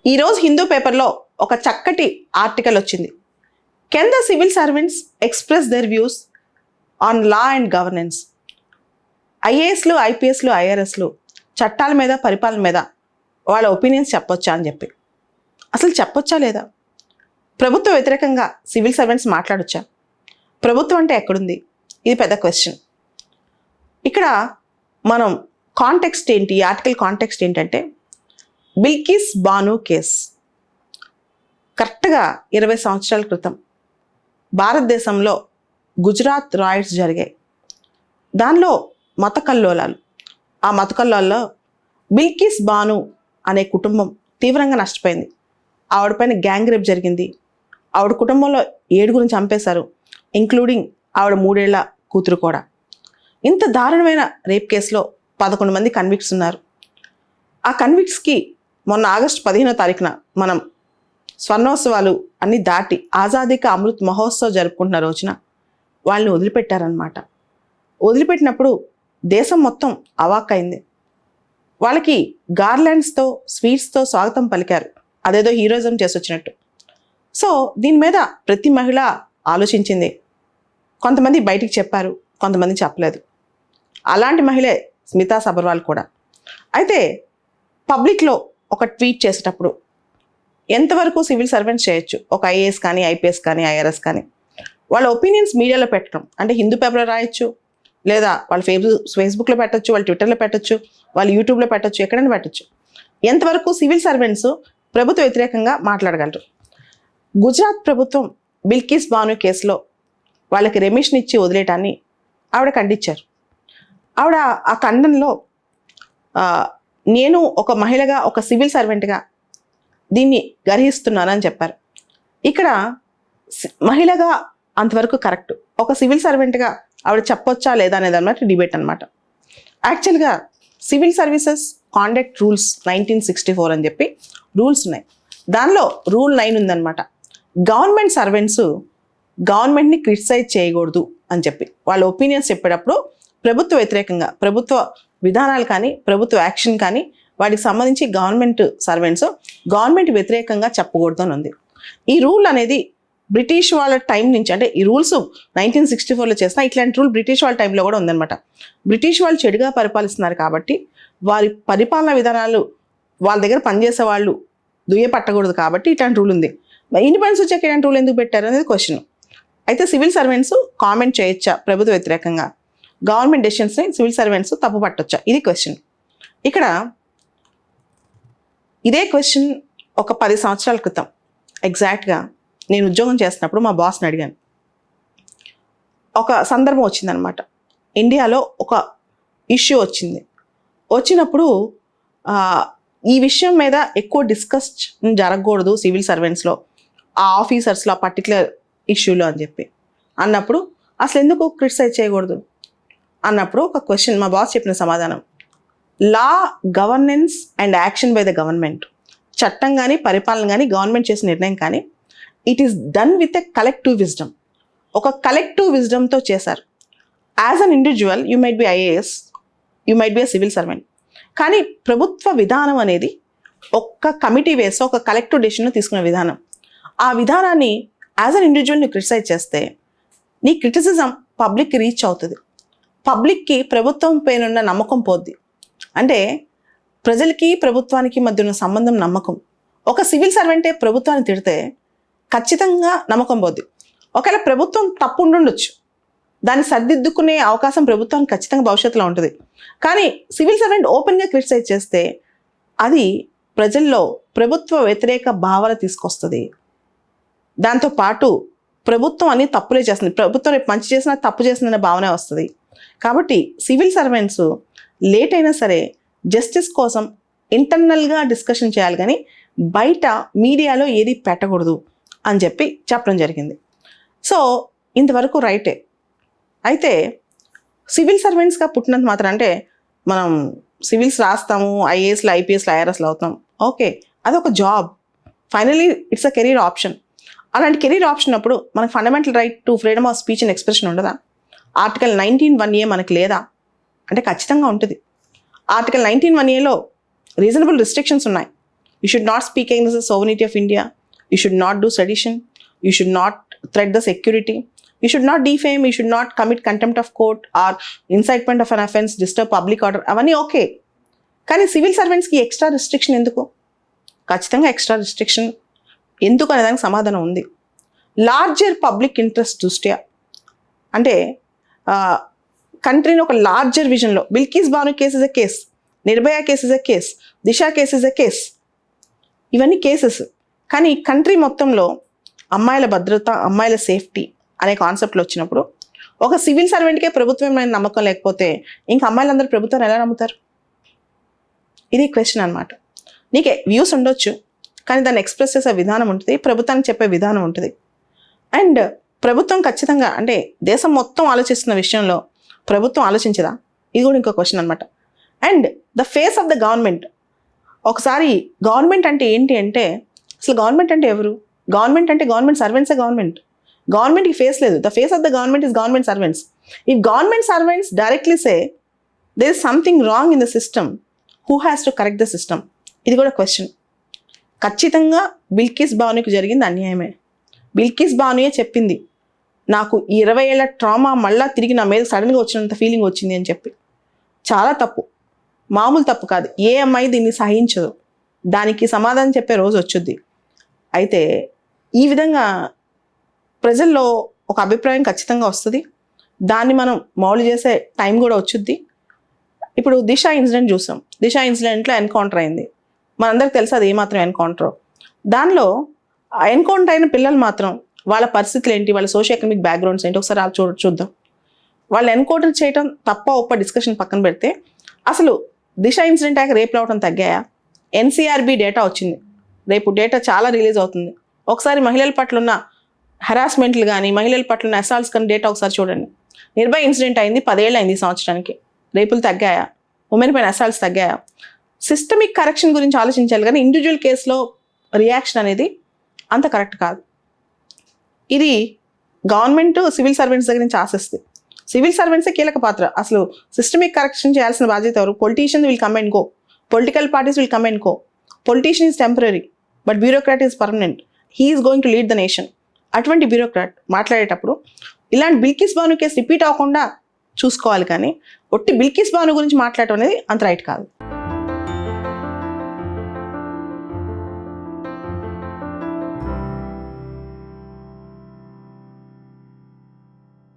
ఈరోజు హిందూ పేపర్లో ఒక చక్కటి ఆర్టికల్ వచ్చింది. Can the civil servants express there views on law and governance? ఐఏఎస్లు, ఐపీఎస్లు, ఐఆర్ఎస్లు చట్టాల మీద, పరిపాలన మీద వాళ్ళ ఒపీనియన్స్ చెప్పొచ్చా అని చెప్పి. అసలు చెప్పొచ్చా లేదా? ప్రభుత్వ వ్యతిరేకంగా సివిల్ సర్వెంట్స్ మాట్లాడొచ్చా? ప్రభుత్వం అంటే ఎక్కడుంది? ఇది పెద్ద క్వశ్చన్. ఇక్కడ మనం కాంటెక్స్ట్ ఏంటి, ఈ ఆర్టికల్ కాంటెక్స్ట్ ఏంటంటే, బిల్కిస్ బాను కేస్ కరెక్ట్గా 20 సంవత్సరాల క్రితం భారతదేశంలో గుజరాత్ రాయిట్స్ జరిగాయి. దానిలో మత కల్లోలాలు, ఆ మత కల్లోల్లో బిల్కిస్ బాను అనే కుటుంబం తీవ్రంగా నష్టపోయింది. ఆవిడపైన గ్యాంగ్ రేప్ జరిగింది. ఆవిడ కుటుంబంలో 7 చంపేశారు, ఇంక్లూడింగ్ ఆవిడ 3 ఏళ్ల కూతురు కూడా. ఇంత దారుణమైన రేప్ కేసులో 11 మంది కన్విక్ట్స్ ఉన్నారు. ఆ కన్విక్ట్స్కి మొన్న ఆగస్టు 15వ తారీఖున మనం స్వర్ణోత్సవాలు అన్నీ దాటి ఆజాదీ కా అమృత్ మహోత్సవ్ జరుపుకుంటున్న రోజున వాళ్ళని వదిలిపెట్టారనమాట. వదిలిపెట్టినప్పుడు దేశం మొత్తం అవాక్కైంది. వాళ్ళకి గార్లాండ్స్తో, స్వీట్స్తో స్వాగతం పలికారు, అదేదో హీరోయిజం చేసి వచ్చినట్టు. సో దీని మీద ప్రతి మహిళ ఆలోచించింది. కొంతమంది బయటికి చెప్పారు, కొంతమంది చెప్పలేదు. అలాంటి మహిళే స్మితా సబర్వాల్ కూడా. అయితే పబ్లిక్లో ఒక ట్వీట్ చేసేటప్పుడు ఎంతవరకు సివిల్ సర్వెంట్స్ చేయొచ్చు? ఒక ఐఏఎస్ కానీ, ఐపీఎస్ కానీ, ఐఆర్ఎస్ కానీ వాళ్ళ ఒపీనియన్స్ మీడియాలో పెట్టడం అంటే హిందూ పేపర్లో రాయొచ్చు, లేదా వాళ్ళ ఫేస్బుక్లో పెట్టచ్చు, వాళ్ళ ట్విట్టర్లో పెట్టచ్చు, వాళ్ళు యూట్యూబ్లో పెట్టచ్చు, ఎక్కడైనా పెట్టచ్చు. ఎంతవరకు సివిల్ సర్వెంట్స్ ప్రభుత్వ వ్యతిరేకంగా మాట్లాడగలరు? గుజరాత్ ప్రభుత్వం బిల్కిస్ బాను కేసులో వాళ్ళకి రెమిషన్ ఇచ్చి వదిలేయటాన్ని ఆవిడ ఖండించారు. ఆవిడ ఆ ఖండనలో నేను ఒక మహిళగా, ఒక సివిల్ సర్వెంట్గా దీన్ని గర్హిస్తున్నానని చెప్పారు. ఇక్కడ మహిళగా అంతవరకు కరెక్ట్, ఒక సివిల్ సర్వెంట్గా ఆవిడ చెప్పొచ్చా లేదా అనేది అన్నమాట డిబేట్ అనమాట. యాక్చువల్గా సివిల్ సర్వీసెస్ కాండక్ట్ రూల్స్ 1964 అని చెప్పి రూల్స్ ఉన్నాయి. దానిలో రూల్ 9 ఉందన్నమాట. గవర్నమెంట్ సర్వెంట్స్ గవర్నమెంట్ని క్రిటిసైజ్ చేయకూడదు అని చెప్పి వాళ్ళ ఒపీనియన్స్ చెప్పేటప్పుడు ప్రభుత్వ వ్యతిరేకంగా, ప్రభుత్వ విధానాలు కానీ, ప్రభుత్వ యాక్షన్ కానీ వాటికి సంబంధించి గవర్నమెంట్ సర్వెంట్స్ గవర్నమెంట్ వ్యతిరేకంగా చెప్పకూడదు అని ఉంది. ఈ రూల్ అనేది బ్రిటిష్ వాళ్ళ టైం నుంచి, అంటే ఈ రూల్స్ 1964లో చేసిన ఇట్లాంటి రూల్ బ్రిటిష్ వాళ్ళ టైంలో కూడా ఉందన్నమాట. బ్రిటిష్ వాళ్ళు చెడుగా పరిపాలిస్తున్నారు కాబట్టి వారి పరిపాలనా విధానాలు వాళ్ళ దగ్గర పనిచేసే వాళ్ళు దుయ్యపట్టకూడదు కాబట్టి ఇట్లాంటి రూల్ ఉంది. ఇండిపెండెన్స్ వచ్చాక ఇలాంటి రూల్ ఎందుకు పెట్టారు అనేది క్వశ్చన్. అయితే సివిల్ సర్వెంట్స్ కామెంట్ చేయొచ్చా ప్రభుత్వ వ్యతిరేకంగా? గవర్నమెంట్ డెసిషన్స్ని సివిల్ సర్వెంట్స్ తప్పు పట్టొచ్చా? ఇది క్వశ్చన్. ఇక్కడ ఇదే క్వశ్చన్ ఒక 10 సంవత్సరాల క్రితం ఎగ్జాక్ట్గా నేను ఉద్యోగం చేస్తున్నప్పుడు మా బాస్ని అడిగాను. ఒక సందర్భం వచ్చిందనమాట. ఇండియాలో ఒక ఇష్యూ వచ్చినప్పుడు ఈ విషయం మీద ఎక్కువ డిస్కస్ జరగకూడదు సివిల్ సర్వెంట్స్లో, ఆ ఆఫీసర్స్లో, ఆ పర్టికులర్ ఇష్యూలో అని చెప్పి అన్నప్పుడు అసలు ఎందుకు క్రిటిసైజ్ చేయకూడదు అన్నప్పుడు ఒక క్వశ్చన్, మా బాస్ చెప్పిన సమాధానం, law, governance and action by the government, చట్టం కానీ, పరిపాలన కానీ, గవర్నమెంట్ చేసిన నిర్ణయం కానీ, it is done with a collective wisdom. ఒక కలెక్టివ్ విజ్డమ్తో చేశారు. As an individual you might be IAS, you might be a civil servant. కానీ ప్రభుత్వ విధానం అనేది ఒక్క కమిటీ వేసి ఒక కలెక్టివ్ డెసిషన్ తీసుకునే విధానం. ఆ విధానాన్ని యాజ్ అన్ ఇండివిజువల్ నువ్వు క్రిటిసైజ్ చేస్తే నీ క్రిటిసిజం పబ్లిక్కి రీచ్ అవుతుంది. పబ్లిక్కి ప్రభుత్వం పైన ఉన్న నమ్మకం పోద్ది. అంటే ప్రజలకి ప్రభుత్వానికి మధ్య ఉన్న సంబంధం, నమ్మకం. ఒక సివిల్ సర్వెంటే ప్రభుత్వాన్ని తిడితే ఖచ్చితంగా నమ్మకం పోద్ది. ఒకవేళ ప్రభుత్వం తప్పు ఉండుండొచ్చు, దాన్ని సర్దిద్దుకునే అవకాశం ప్రభుత్వానికి ఖచ్చితంగా భవిష్యత్తులో ఉంటుంది. కానీ సివిల్ సర్వెంట్ ఓపెన్గా క్రిటిసైజ్ చేస్తే అది ప్రజల్లో ప్రభుత్వ వ్యతిరేక భావాలు తీసుకొస్తుంది. దాంతోపాటు ప్రభుత్వం అన్ని తప్పులే చేస్తుంది, ప్రభుత్వం రేపు మంచి చేసినా తప్పు చేసిందనే భావనే వస్తుంది. కాబట్టి సివిల్ సర్వెంట్స్ లేట్ అయినా సరే జస్టిస్ కోసం ఇంటర్నల్గా డిస్కషన్ చేయాలి, కానీ బయట మీడియాలో ఏది పెట్టకూడదు అని చెప్పి చెప్పడం జరిగింది. సో ఇంతవరకు రైటే. అయితే సివిల్ సర్వెంట్స్గా పుట్టినంత మాత్రం అంటే మనం సివిల్స్ రాస్తాము, ఐఏఎస్లు, ఐపీఎస్లు, ఐఆర్ఎస్లు అవుతాం, ఓకే, అదొక job. Finally it's a career option. అలాంటి కెరీర్ ఆప్షన్ అప్పుడు మనకు fundamental right to freedom of speech and expression ఉండదా? ఆర్టికల్ 19(1)A మనకు లేదా అంటే ఖచ్చితంగా ఉంటుంది. ఆర్టికల్ 19(1)Aలో రీజనబుల్ రిస్ట్రిక్షన్స్ ఉన్నాయి. You should not speak against the sovereignty of India, you should not do sedition, you should not threat the security, you should not defame, you should not commit contempt of court or incitement of an offense, disturb public order. అవన్నీ okay, కానీ civil సర్వెంట్స్కి extra restriction ఎందుకు? ఖచ్చితంగా extra restriction ఎందుకు అనే దానికి సమాధానం ఉంది. Larger public interest దృష్ట్యా, అంటే కంట్రీని ఒక లార్జర్ విజన్లో, Bilkis Bano case is a case, Nirbhaya case is a case, Disha case is a case, ఇవన్నీ కేసెస్. కానీ కంట్రీ మొత్తంలో అమ్మాయిల భద్రత, అమ్మాయిల సేఫ్టీ అనే కాన్సెప్ట్లో వచ్చినప్పుడు ఒక సివిల్ సర్వెంట్కే ప్రభుత్వం మీద నమ్మకం లేకపోతే ఇంకా అమ్మాయిలందరూ ప్రభుత్వాన్ని ఎలా నమ్ముతారు? ఇది క్వశ్చన్ అనమాట. నీకే వ్యూస్ ఉండొచ్చు, కానీ దాన్ని ఎక్స్ప్రెస్ చేసే విధానం ఉంటుంది, ప్రభుత్వానికి చెప్పే విధానం ఉంటుంది. అండ్ ప్రభుత్వం ఖచ్చితంగా, అంటే దేశం మొత్తం ఆలోచిస్తున్న విషయంలో ప్రభుత్వం ఆలోచించదా? ఇది కూడా ఇంకో క్వశ్చన్ అనమాట. And the face of the government, ఒకసారి గవర్నమెంట్ అంటే ఏంటి అంటే, అసలు గవర్నమెంట్ అంటే ఎవరు? గవర్నమెంట్ అంటే గవర్నమెంట్ సర్వెంట్సే గవర్నమెంట్. గవర్నమెంట్కి ఫేస్ లేదు. The face of the government is government servants. If government servants directly say there is something wrong in the system, who has to correct the system? ఇది కూడా question. ఖచ్చితంగా బిల్కిస్ బానుకి జరిగింది అన్యాయమే. బిల్కిస్ బానుయే చెప్పింది, నాకు 20 ఏళ్ల ట్రామా మళ్ళా తిరిగి నా మీద సడన్గా వచ్చినంత ఫీలింగ్ వచ్చింది అని చెప్పి. చాలా తప్పు, మామూలు తప్పు కాదు. ఏ అమ్మాయి దీన్ని సహించదు. దానికి సమాధానం చెప్పే రోజు వచ్చుద్ది. అయితే ఈ విధంగా ప్రజల్లో ఒక అభిప్రాయం ఖచ్చితంగా వస్తుంది. దాన్ని మనం మౌల్డ్ చేసే టైం కూడా వచ్చుద్ది. ఇప్పుడు దిశ ఇన్సిడెంట్ చూసాం. దిశ ఇన్సిడెంట్లో ఎన్కౌంటర్ అయింది. మనందరికి తెలుసు అది ఏమాత్రం ఎన్కౌంటర్. దానిలో ఎన్కౌంటర్ అయిన పిల్లలు మాత్రం వాళ్ళ పరిస్థితులు ఏంటి, వాళ్ళ సోషల్ ఎకనామిక్ బ్యాక్గ్రౌండ్స్ ఏంటి ఒకసారి చూద్దాం. వాళ్ళు ఎన్కౌంటర్ చేయడం తప్ప ఒప్ప డిస్కషన్ పక్కన పెడితే, అసలు దిశ ఇన్సిడెంట్ అయ్యాక రేపు రావడం తగ్గాయా? ఎన్సీఆర్బీ డేటా వచ్చింది, రేపు డేటా చాలా రిలీజ్ అవుతుంది. ఒకసారి మహిళల పట్ల ఉన్న హెరాస్మెంట్లు కానీ, మహిళల పట్ల ఉన్న అసాల్ట్స్ కానీ డేటా ఒకసారి చూడండి. నిర్భయ ఇన్సిడెంట్ అయింది, 10 ఏళ్ళు అయింది ఈ సంవత్సరానికి. రేపులు తగ్గాయా? ఉమెన్ పైన అసాల్ట్స్ తగ్గాయా? సిస్టమిక్ కరెక్షన్ గురించి ఆలోచించాలి, కానీ ఇండివిజువల్ కేసులో రియాక్షన్ అనేది అంత కరెక్ట్ కాదు. ఇది గవర్నమెంట్ సివిల్ సర్వెంట్స్ దగ్గర నుంచి ఆశిస్తుంది. సివిల్ సర్వెంట్సే కీలక పాత్ర. అసలు సిస్టమిక్ కరెక్షన్ చేయాల్సిన బాధ్యత ఎవరు? Politician will come and go, political parties will come and go. Politician is temporary, but bureaucrat is permanent. He is going to lead the nation. అటువంటి బ్యూరోక్రాట్ మాట్లాడేటప్పుడు ఇలాంటి బిల్కిస్ బాను కేసు రిపీట్ అవ్వకుండా చూసుకోవాలి, కానీ ఒట్టి బిల్కిస్ బాను గురించి మాట్లాడటం అనేది అంత రైట్ కాదు.